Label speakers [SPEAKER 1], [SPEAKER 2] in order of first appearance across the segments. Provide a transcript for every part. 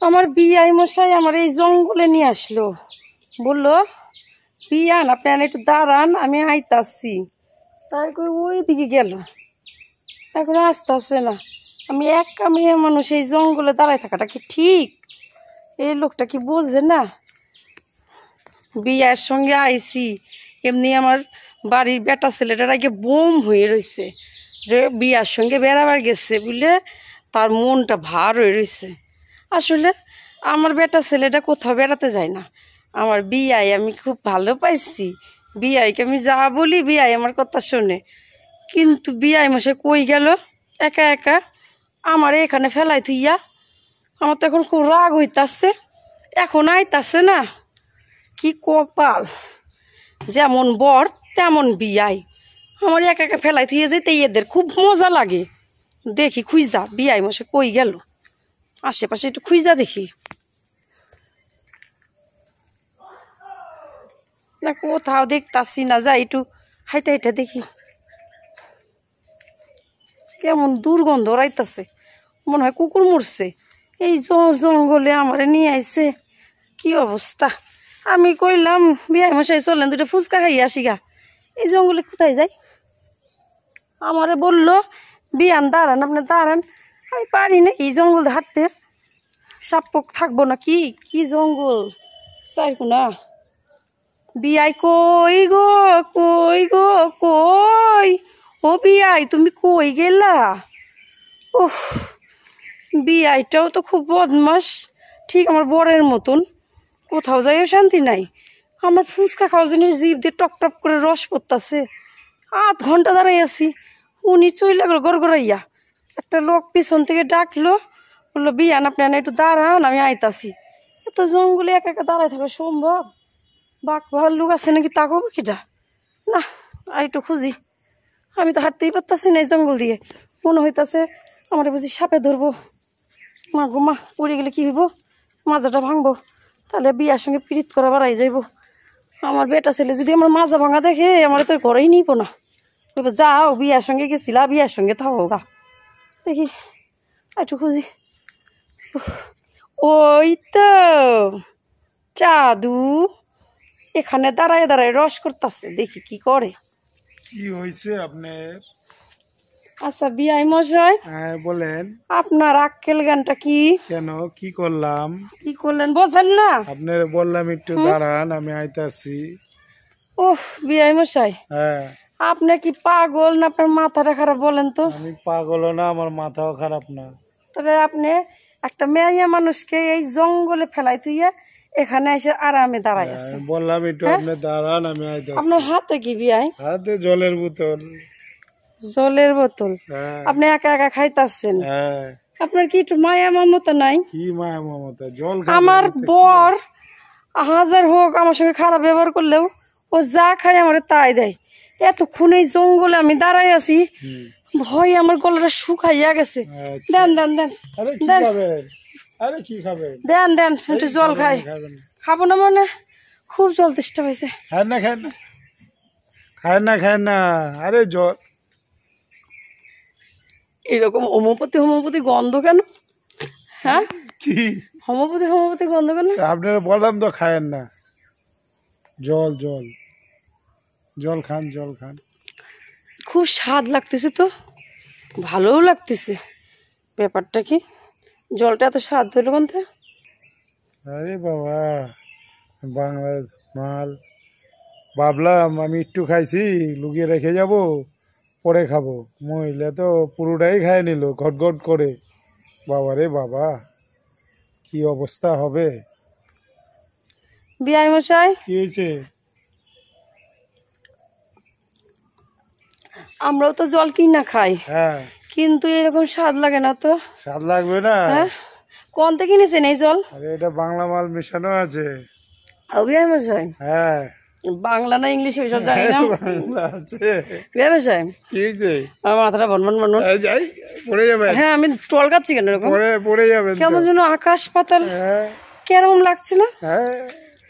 [SPEAKER 1] আমার বিআই মশাই আমার এই জঙ্গলে নিয়ে আসলো, বললো বিয়ান আপনি একটু দাঁড়ান, আমি আইতাছি। তাই করে ওই দিকে গেল, এখন আসতেছে না। আমি একা মেয়ে মানুষ, এই জঙ্গলে দাঁড়ায় থাকাটা কি ঠিক? এই লোকটা কি বোঝে না? বিয়ার সঙ্গে আইছি, এমনি আমার বাড়ির বেটা ছেলেটার আগে বোম হয়ে রয়েছে রে, বিয়ার সঙ্গে বেড়াবার গেছে বুঝলে তার মনটা ভার হয়ে রয়েছে। আসলে আমার বেটা ছেলেটা কোথাও বেড়াতে যায় না, আমার বিয়াই আমি খুব ভালো পাইছি। বিয়াইকে আমি যা বলি বিয়াই আমার কথা শোনে, কিন্তু বিয়াই মশাই কই গেল একা একা আমার এখানে ফেলাই থুইয়া? আমার তো এখন খুব রাগ হইতাছে, এখন আইতাছে না। কি কপাল, যেমন বর তেমন বিয়াই, আমার একা একা ফেলাই থুইয়ে যেতে এদের খুব মজা লাগে। দেখি খুঁজা বিয়াই মশাই কই গেল, আশেপাশে একটু খুঁজা দেখি না, কোথাও দেখতাছি না। যাই একটু হাইটা হাইটা দেখি, কেমন দুর্গন্ধ রাইতাছে, মনে হয় কুকুর মরছে। এই জঙ্গলে আমারে নিয়ে আইছে, কি অবস্থা। আমি কইলাম বিয়াই মশাই চলেন দুটো ফুচকা খাই আসি গা, এই জঙ্গলে কোথায় যাই? আমারে বললো বিয়ান দাঁড়ান, আপনি দাঁড়ান। আমি পারি না এই জঙ্গল হাঁটতে, সাপক থাকবো না কি? কি জঙ্গল চাইবো না। বিয়াই কই গো, কই গো, কই? ও বিয়াই তুমি কই গেলা? ওহ, বিয়াইটাও তো খুব বদমাস, ঠিক আমার বরের মতন, কোথাও যাইও শান্তি নাই। আমার ফুচকা খাওয়া জিনিস জিভ দিয়ে টপ টপ করে রস পড়তাছে। 8 ঘন্টা দাঁড়াই আছি, উনি চইলা গেল গড়গড়াইয়া। একটা লোক পিছন থেকে ডাকলো, বললো বিয়ান আপনি একটু দাঁড়ান, আমি আইতাছি। এত জঙ্গলে একা একা দাঁড়ায় থাকা সম্ভব? বাঘ ভাল্লুক আছে নাকি তাকো কিটা? না, আর একটু খুঁজি। আমি তো হাঁটতেই পারতাছি না এই জঙ্গল দিয়ে, মনে হইতাছে আমার বুঝি সাপে ধরবো। মা গো মা, পড়ে গেলে কি হইব, মাজাটা ভাঙবো, তাহলে বিয়ার সঙ্গে পিরিত করা বাড়াই যাইব। আমার বেটা ছেলে যদি আমার মাজা ভাঙা দেখে আমার তো ঘরেই নিব না, যাও বিয়ার সঙ্গে গেছিলা, বিয়ার সঙ্গে থাকো গা। দেখি একটু খুঁজি। ওই তো চাদু এখানে দাঁড়ায় দাঁড়ায় রস করতেছে, দেখি কি করে।
[SPEAKER 2] কি হয়েছে আপনার?
[SPEAKER 1] আচ্ছা বিয়াই মশাই,
[SPEAKER 2] হ্যাঁ বলেন।
[SPEAKER 1] আপনার আক্কেল গানটা কি?
[SPEAKER 2] কেন, কি করলাম?
[SPEAKER 1] কি করলেন বোঝেন না?
[SPEAKER 2] আপনার বললাম একটু দাঁড়ান, আমি আইতাছি।
[SPEAKER 1] ওহ বিয়াই মশাই,
[SPEAKER 2] হ্যাঁ।
[SPEAKER 1] আপনি কি পাগল না আপনার মাথাটা খারাপ বলেন তো?
[SPEAKER 2] আমি পাগলও না, আমার মাথাও খারাপ না।
[SPEAKER 1] তবে আপনি একটা মেয়ে মানুষকে এই জঙ্গলে ফেলাই তুইয়া এখানে এসে আরামে দাঁড়াই আছে।
[SPEAKER 2] বললাম একটু আপনি দাঁড়ান, আমি আইতাছি।
[SPEAKER 1] আপনার হাতে কি বিয়াই?
[SPEAKER 2] হাতে জলের বোতল।
[SPEAKER 1] জলের বোতল?
[SPEAKER 2] হ্যাঁ।
[SPEAKER 1] আপনি একা একা খাইতাছেন,
[SPEAKER 2] হ্যাঁ।
[SPEAKER 1] আপনার কি একটু মায়া মমতা নাই?
[SPEAKER 2] কি মায়া মমতা, জল
[SPEAKER 1] আমার বর হাজার হোক আমার সঙ্গে খারাপ ব্যবহার করলেও ও যা খায় আমার তাই দেয়। এতক্ষণ এই জঙ্গলে আমি দাঁড়াই আছি, ভয় আমার গলাটা শুকাইয়া গেছে। দেন দেন দেন দেন,
[SPEAKER 2] আরে কি খাবেন?
[SPEAKER 1] দেন দেন একটু জল খাই। খাবো না মানে খুব জল তেষ্টা হয়েছে।
[SPEAKER 2] খায় না, খায় না, খায় না, খায় না। আরে জল
[SPEAKER 1] এরকম হোমিওপ্যাথি হোমিওপ্যাথি গন্ধ কেন? হ্যাঁ
[SPEAKER 2] কি
[SPEAKER 1] হোমিওপ্যাথি হোমিওপ্যাথি গন্ধ কেন?
[SPEAKER 2] আপনারা বললাম তো খায়েন না। জল জল জল খান, জল খান।
[SPEAKER 1] খুব স্বাদ লাগতেছে তো, ভালোও লাগতেছে। ব্যাপারটা কি, জলটা এত স্বাদ হইল কোন থেকে?
[SPEAKER 2] আরে বাবা, বাংলার মাল। ভাবলাম আমি একটু খাইছি, লুকিয়ে রেখে যাব, পরে খাবো। মহিলা তো পুরোটাই খায় নিল ঘট ঘট করে। বাবা রে বাবা, কি অবস্থা হবে।
[SPEAKER 1] বিয়াই মশাই,
[SPEAKER 2] কি হয়েছে?
[SPEAKER 1] আমরাও তো জল কিনা খাই,
[SPEAKER 2] হ্যাঁ,
[SPEAKER 1] কিন্তু এরকম স্বাদ লাগে না তো।
[SPEAKER 2] স্বাদ লাগবে না?
[SPEAKER 1] হ্যাঁ, কোন থেকে কিনেছেন এই জল?
[SPEAKER 2] আরে এটা বাংলা মাল মেশানো আছে।
[SPEAKER 1] বিয়াই মশাই,
[SPEAKER 2] হ্যাঁ,
[SPEAKER 1] বাংলা না ইংলিশ ওইসব জানি না।
[SPEAKER 2] বাংলা আছে।
[SPEAKER 1] বিয়াই মশাই,
[SPEAKER 2] কি হয়েছে?
[SPEAKER 1] আমার মাথাটা বনবন বনবন।
[SPEAKER 2] যাই, পড়ে যাবেন।
[SPEAKER 1] হ্যাঁ আমি টল কাচ্ছি কেন এরকম?
[SPEAKER 2] পড়ে যাবেন।
[SPEAKER 1] কেমন যেন আকাশ পাতাল
[SPEAKER 2] হ্যাঁ
[SPEAKER 1] কেরম লাগছে না?
[SPEAKER 2] হ্যাঁ।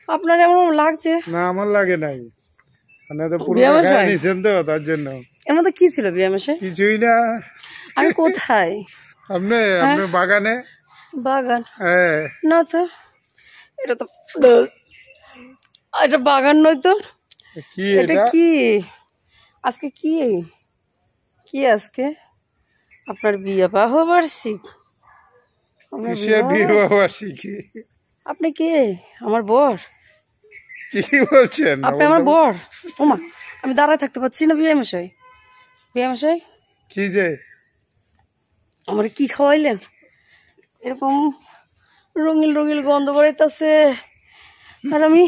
[SPEAKER 1] আপনার এমন লাগছে?
[SPEAKER 2] না, আমার লাগে নাই, মানে তো পুরো
[SPEAKER 1] বিয়া মশাই,
[SPEAKER 2] খাই নিছেন তো, তার জন্য।
[SPEAKER 1] এর মধ্যে কি ছিল বিয়া মশাই?
[SPEAKER 2] কিছুই না।
[SPEAKER 1] আমি কোথায়?
[SPEAKER 2] আপনার বাগানে।
[SPEAKER 1] বাগান
[SPEAKER 2] হ্যাঁ
[SPEAKER 1] না তো, এটা তো এটা বাগান নয় তো।
[SPEAKER 2] কি
[SPEAKER 1] এটা
[SPEAKER 2] এটা?
[SPEAKER 1] কি আজকে কি কি আজকে আপনার বিয়ে বাহ বার্ষিক? আপনার
[SPEAKER 2] কিসের
[SPEAKER 1] বিবাহ
[SPEAKER 2] বিবাহবার্ষিকী?
[SPEAKER 1] আপনি কে? আমার বর?
[SPEAKER 2] কি বলছেন?
[SPEAKER 1] আপনি আমার বর? ওমা, আমি দাঁড়ায় থাকতে পারছি না। বিয়ে মশাই, বিয়ে মশাই,
[SPEAKER 2] কি যে
[SPEAKER 1] আমার কি খাওয়াইলেন? এরকম রঙিল রঙিল গন্ধ বেড়াইতেছে, আর আমি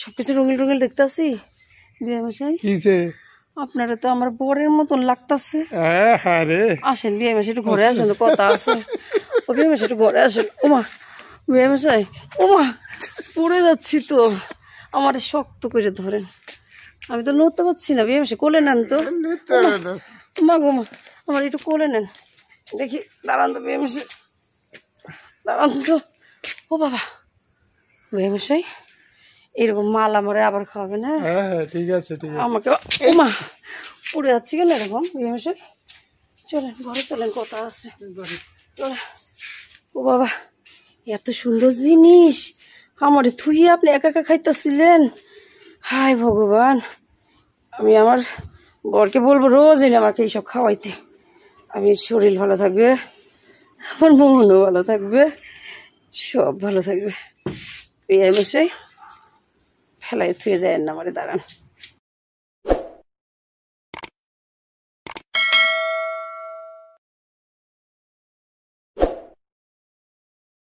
[SPEAKER 1] সবকিছু রঙিল রঙিল দেখতেছি। বিয়ে মশাই,
[SPEAKER 2] কি যে?
[SPEAKER 1] আপনারা তো আমার বরের মতন লাগতেছে।
[SPEAKER 2] আরে
[SPEAKER 1] আসেন বিয়ে মশাই, একটু ঘরে আসেন, কথা আছে। ও বিয়ে মশাই, একটু ঘরে আসেন। ওমা বিয়ে মশাই, ওমা পড়ে যাচ্ছি তো, আমার শক্ত করে ধরেন, আমি তো নড়তে পারছি না। বিয়ে মশাই কোলে নেন তো। মা গো মা, আমার একটু কোলে নেন দেখি। দাঁড়ান তো বিয়ে মশাই, দাঁড়ান তো। ও বাবা, বিয়ে মশাই এরকম মাল আমারে আবার খাওয়াবেন? হ্যাঁ
[SPEAKER 2] হ্যাঁ ঠিক আছে ঠিক আছে।
[SPEAKER 1] আমাকে। ওমা পড়ে যাচ্ছি কেন এরকম? বিয়ে মশাই চলেন ঘরে, চলেন, কথা আছে। চলেন। ও বাবা, এত সুন্দর জিনিস আমার থুইয়ে আপনি একা একা খাইতেছিলেন? হায় ভগবান, আমি আমার বরকে বলবো রোজ এনে আমাকে এইসব খাওয়াইতে। আমি শরীর ভালো থাকবে, আমার মনও ভালো থাকবে, সব ভালো থাকবে। এই মশাই ফেলাই থুয়ে যায় না আমারে, দাঁড়ান।